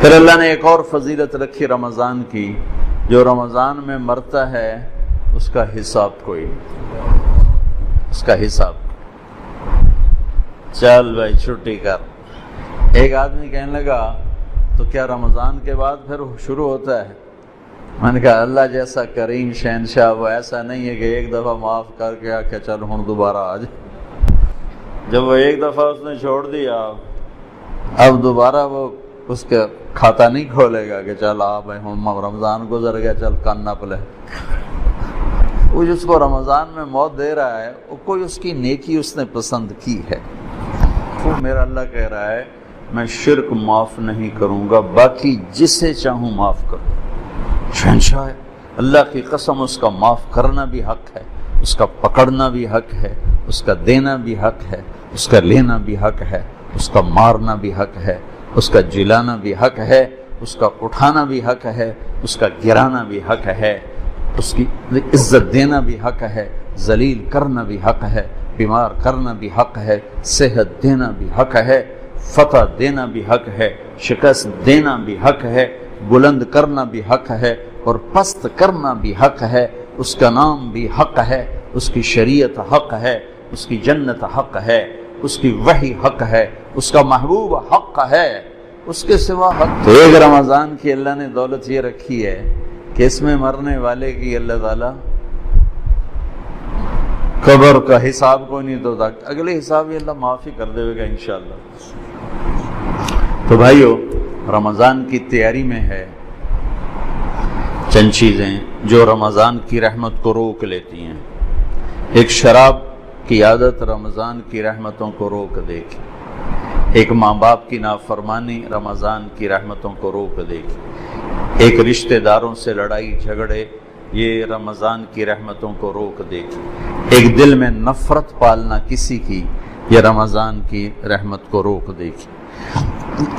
پھر اللہ نے ایک اور فضیلت رکھی رمضان کی، جو رمضان میں مرتا ہے اس کا حساب کوئی نہیں، اس کا حساب چل بھائی چھٹی کر۔ ایک آدمی کہنے لگا تو کیا رمضان کے بعد پھر شروع ہوتا ہے؟ میں نے کہا اللہ جیسا کریم شہنشاہ وہ ایسا نہیں ہے کہ ایک دفعہ معاف کر کے آ چل ہوں دوبارہ آ جائے۔ جب وہ ایک دفعہ اس نے چھوڑ دیا اب دوبارہ وہ اس کا کھاتا نہیں کھولے گا کہ چل آ بھائی ہوں رمضان گزر گیا چل کان نہ پلے۔ وہ جس کو رمضان میں موت دے رہا ہے وہ کوئی اس کی نیکی اس نے پسند کی ہے۔ وہ میرا اللہ کہہ رہا ہے میں شرک معاف نہیں کروں گا، باقی جسے چاہوں معاف کروں۔ شہنشاہ ہے اللہ کی قسم، اس کا معاف کرنا بھی حق ہے، اس کا پکڑنا بھی حق ہے، اس کا دینا بھی حق ہے، اس کا لینا بھی حق ہے، اس کا مارنا بھی حق ہے، اس کا جلانا بھی حق ہے، اس کا اٹھانا بھی حق ہے، اس کا گرانا بھی حق ہے، اس کی عزت دینا بھی حق ہے، ذلیل کرنا بھی حق ہے، بیمار کرنا بھی حق ہے، صحت دینا بھی حق ہے، فتح دینا بھی حق ہے، شکست دینا بھی حق ہے، بلند کرنا بھی حق ہے اور پست کرنا بھی حق ہے۔ اس کا نام بھی حق ہے، اس کی شریعت حق ہے، اس کی جنت حق ہے، اس کی وحی حق ہے، اس کا محبوب حق ہے، اس کے سوا حق۔ تو ایک رمضان کی اللہ نے دولت یہ رکھی ہے کہ اس میں مرنے والے کی اللہ تعالیٰ قبر کا حساب کو نہیں تو اگلے حساب یہ اللہ معافی کر دے گا انشاءاللہ۔ تو بھائیو رمضان کی تیاری میں ہے چند چیزیں جو رمضان کی رحمت کو روک لیتی ہیں۔ ایک شراب کی عادت رمضان کی رحمتوں کو روک دے گی، ایک ماں باپ کی نافرمانی رمضان کی رحمتوں کو روک دے گی، ایک رشتہ داروں سے لڑائی جھگڑے یہ رمضان کی رحمتوں کو روک دے گی، ایک دل میں نفرت پالنا کسی کی یہ رمضان کی رحمت کو روک دے گی۔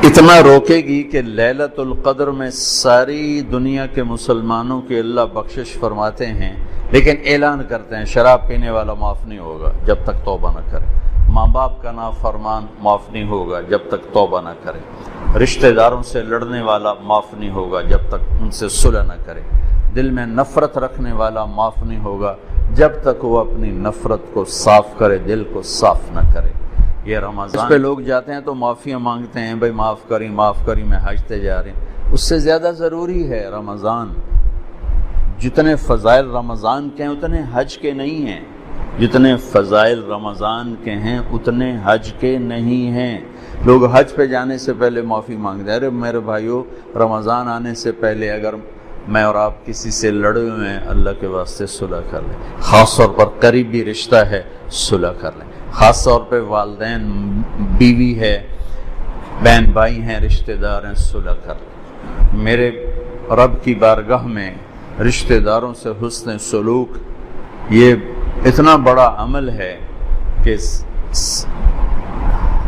اتنا روکے گی کہ لیلۃ القدر میں ساری دنیا کے مسلمانوں کی اللہ بخشش فرماتے ہیں، لیکن اعلان کرتے ہیں شراب پینے والا معاف نہیں ہوگا جب تک توبہ نہ کرے، ماں باپ کا نافرمان معاف نہیں ہوگا جب تک توبہ نہ کرے، رشتہ داروں سے لڑنے والا معاف نہیں ہوگا جب تک ان سے صلح نہ کرے، دل میں نفرت رکھنے والا معاف نہیں ہوگا جب تک وہ اپنی نفرت کو صاف کرے، دل کو صاف نہ کرے۔ یہ رمضان اس پہ لوگ جاتے ہیں تو معافیاں مانگتے ہیں، بھائی معاف کری میں حج جا رہے ہیں۔ اس سے زیادہ ضروری ہے رمضان، جتنے فضائل رمضان کے ہیں اتنے حج کے نہیں ہیں، جتنے فضائل رمضان کے ہیں اتنے حج کے نہیں ہیں۔ لوگ حج پہ جانے سے پہلے معافی مانگتے ہیں، ارے میرے بھائیو رمضان آنے سے پہلے اگر میں اور آپ کسی سے لڑے ہوئے ہیں اللہ کے واسطے صلح کر لیں، خاص طور پر قریبی رشتہ ہے صلح کر لیں، خاص طور پہ والدین بیوی ہے بہن بھائی ہیں رشتہ دار ہیں صلح کر لیں۔ میرے رب کی بارگاہ میں رشتہ داروں سے حسن سلوک یہ اتنا بڑا عمل ہے کہ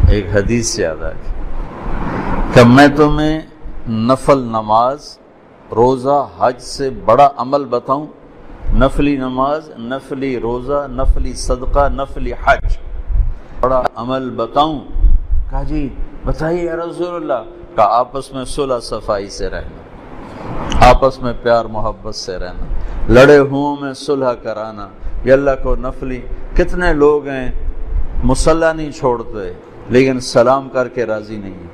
ایک حدیث یاد آئی کہ میں تمہیں نفل نماز روزہ حج سے بڑا عمل بتاؤں، نفلی نماز نفلی روزہ نفلی صدقہ نفلی حج بڑا عمل بتاؤں؟ کہا جی بتائیے یا رسول اللہ۔ کہا آپس میں صلح صفائی سے رہنا، آپس میں پیار محبت سے رہنا، لڑے ہوں میں صلح کرانا، یہ اللہ کو نفلی۔ کتنے لوگ ہیں مصلی نہیں چھوڑتے لیکن سلام کر کے راضی نہیں،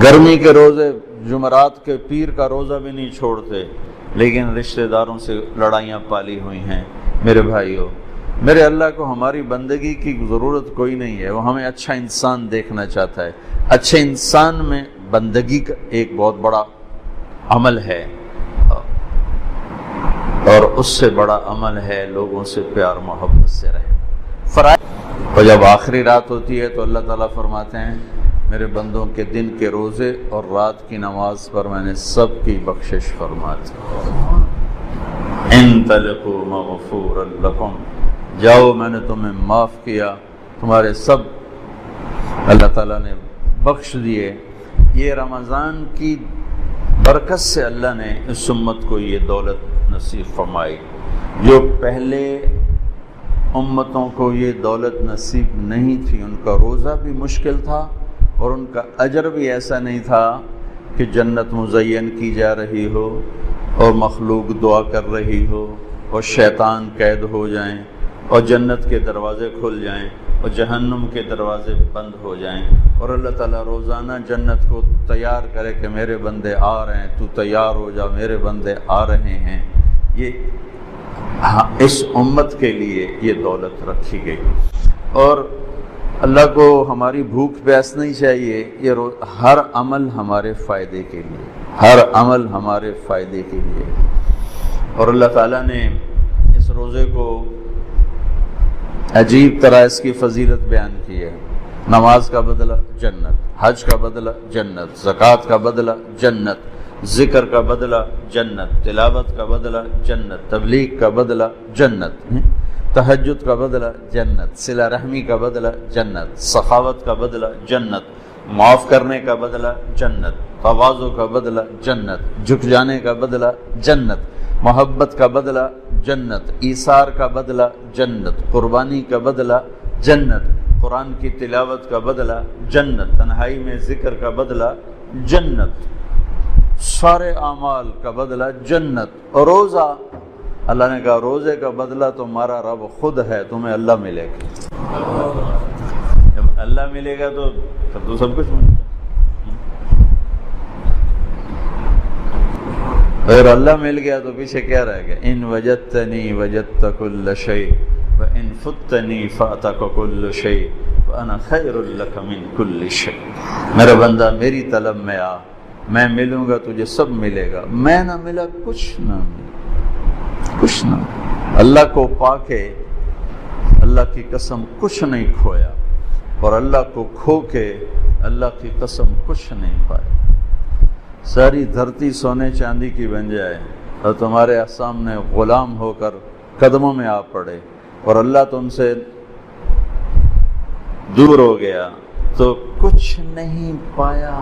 گرمی کے روزے جمعرات کے پیر کا روزہ بھی نہیں چھوڑتے لیکن رشتہ داروں سے لڑائیاں پالی ہوئی ہیں۔ میرے بھائیو میرے اللہ کو ہماری بندگی کی ضرورت کوئی نہیں ہے، وہ ہمیں اچھا انسان دیکھنا چاہتا ہے۔ اچھے انسان میں بندگی کا ایک بہت بڑا عمل ہے اور اس سے بڑا عمل ہے لوگوں سے پیار محبت سے رہنا۔ اور جب آخری رات ہوتی ہے تو اللہ تعالیٰ فرماتے ہیں میرے بندوں کے دن کے روزے اور رات کی نماز پر میں نے سب کی بخشش فرما دی۔ انطلقوا مغفورا لکم، جاؤ میں نے تمہیں معاف کیا، تمہارے سب اللہ تعالیٰ نے بخش دیے۔ یہ رمضان کی برکت سے اللہ نے اس امت کو یہ دولت نصیب فرمائی، جو پہلے امتوں کو یہ دولت نصیب نہیں تھی۔ ان کا روزہ بھی مشکل تھا اور ان کا اجر بھی ایسا نہیں تھا کہ جنت مزین کی جا رہی ہو اور مخلوق دعا کر رہی ہو اور شیطان قید ہو جائیں اور جنت کے دروازے کھل جائیں اور جہنم کے دروازے بند ہو جائیں، اور اللہ تعالیٰ روزانہ جنت کو تیار کرے کہ میرے بندے آ رہے ہیں، تو تیار ہو جا، میرے بندے آ رہے ہیں۔ یہ اس امت کے لیے یہ دولت رکھی گئی، اور اللہ کو ہماری بھوک پیاس نہیں چاہیے، یہ ہر عمل ہمارے فائدے کے لیے، ہر عمل ہمارے فائدے کے لیے۔ اور اللہ تعالیٰ نے اس روزے کو عجیب طرح اس کی فضیلت بیان کی ہے۔ نماز کا بدلہ جنت، حج کا بدلہ جنت، زکوٰۃ کا بدلہ جنت، ذکر کا بدلہ جنت، تلاوت کا بدلہ جنت، تبلیغ کا بدلہ جنت، تہجد کا بدلہ جنت، صلہ رحمی کا بدلہ جنت، سخاوت کا بدلہ جنت، معاف کرنے کا بدلہ جنت، تواضع کا بدلہ جنت، جھک جانے کا بدلہ جنت، محبت کا بدلہ جنت، ایثار کا بدلہ جنت، قربانی کا بدلہ جنت، قرآن کی تلاوت کا بدلہ جنت، تنہائی میں ذکر کا بدلہ جنت، سارے اعمال کا بدلہ جنت۔ اور روزہ، اللہ نے کہا روزے کا بدلہ تمہارا رب خود ہے، تمہیں اللہ ملے گا۔ جب اللہ ملے گا تو سب کچھ ملے گا۔ اگر اللہ مل گیا تو پیچھے کیا رہ گیا؟ ان وجدتنی وجدت کل شیء وان فتنی فاتک کل شیء وانا خیر لک من کل شیء۔ میرا بندہ میری طلب میں آ، میں ملوں گا تجھے سب ملے گا، میں نہ ملا کچھ نہ ملا، کچھ نہ۔ اللہ کو پا کے اللہ کی قسم کچھ نہیں کھویا، اور اللہ کو کھو کے اللہ کی قسم کچھ نہیں پایا۔ ساری دھرتی سونے چاندی کی بن جائے اور تمہارے سامنے غلام ہو کر قدموں میں آ پڑے، اور اللہ تم سے دور ہو گیا تو کچھ نہیں پایا۔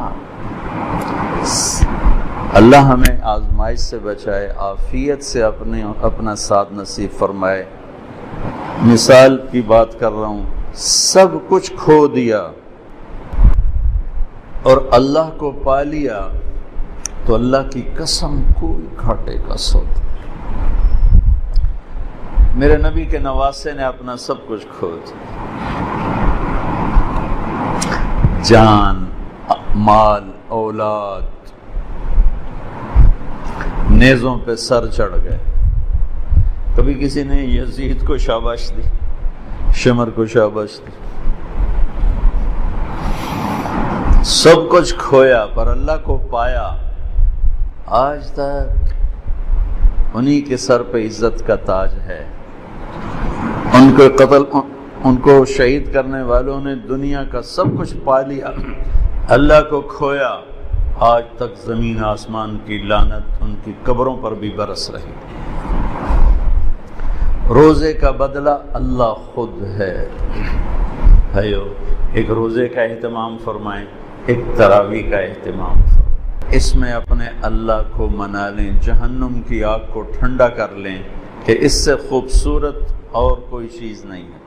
اللہ ہمیں آزمائش سے بچائے، عافیت سے اپنا ساتھ نصیب فرمائے۔ مثال کی بات کر رہا ہوں، سب کچھ کھو دیا اور اللہ کو پا لیا تو اللہ کی قسم کوئی گھاٹے کا سودا۔ میرے نبی کے نواسے نے اپنا سب کچھ کھو دیا، جان، مال، اولاد، نیزوں پہ سر چڑھ گئے۔ کبھی کسی نے یزید کو شاباش دی، شمر کو شاباش دی، سب کچھ کھویا پر اللہ کو پایا۔ آج تک انہی کے سر پہ عزت کا تاج ہے۔ ان کو شہید کرنے والوں نے دنیا کا سب کچھ پا لیا، اللہ کو کھویا۔ آج تک زمین آسمان کی لعنت ان کی قبروں پر بھی برس رہی۔ روزے کا بدلہ اللہ خود ہے۔ بھائیو، ایک روزے کا اہتمام فرمائیں، ایک تراویح کا اہتمام فرمائیں۔ اس میں اپنے اللہ کو منا لیں، جہنم کی آگ کو ٹھنڈا کر لیں کہ اس سے خوبصورت اور کوئی چیز نہیں ہے۔